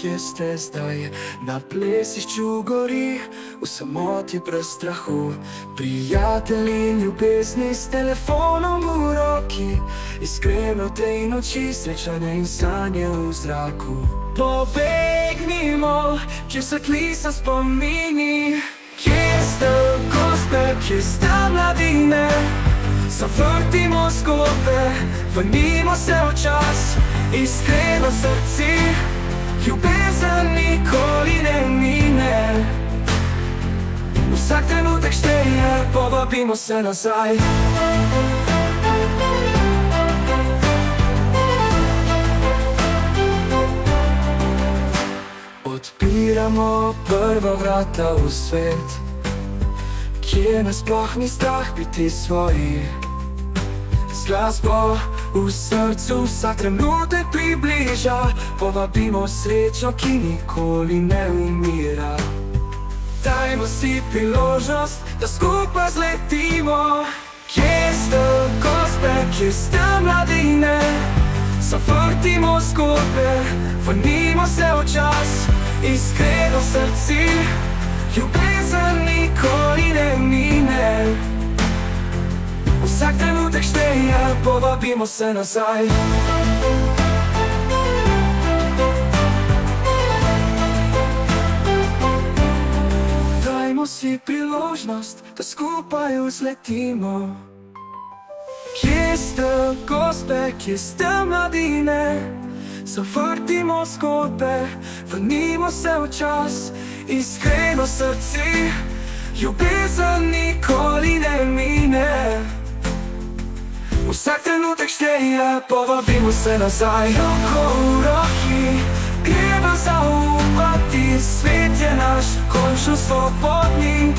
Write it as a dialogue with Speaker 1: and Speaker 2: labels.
Speaker 1: kje ste zdaj? Na plesišču gori, v samoti brez strahu. Prijatelji in ljubezni s telefonom v roki, iskreno tej noči, srečanje in sanje v zraku. Pobegnimo, kje svetli so spomini. Kje ste gospe, kje ste mladine? Zavrtimo zgodbe, vrnimo se v čas, iskreno srci, ljubezen nikoli ne mine. Vsak trenutek šteje, povabimo se nazaj. Odpiramo prva vrata v svet, kje nas sploh ni strah biti svoji. Z glasbo v srcu vsak trenutek približa, povabimo srečo, ki nikoli ne umira. Dajmo si priložnost, da skupaj zletimo. Kje ste gospe, kje ste mladine? Zavrtimo zgodbe, vrnimo se v čas, iskreno srci, ljubezen nikoli ne mine. Vsak trenutek šteje, povabimo se nazaj. Dajmo si priložnost, da skupaj vzletimo. Kje ste gospe, kje ste mladine? Zavrtimo zgodbe, vrnimo se v čas, iskreno srci, ljubezen nikoli ne mine. Vsak trenutek šteje, povabimo se nazaj. Roko v roki, greva zaupati, svet je naš, končno svobodni.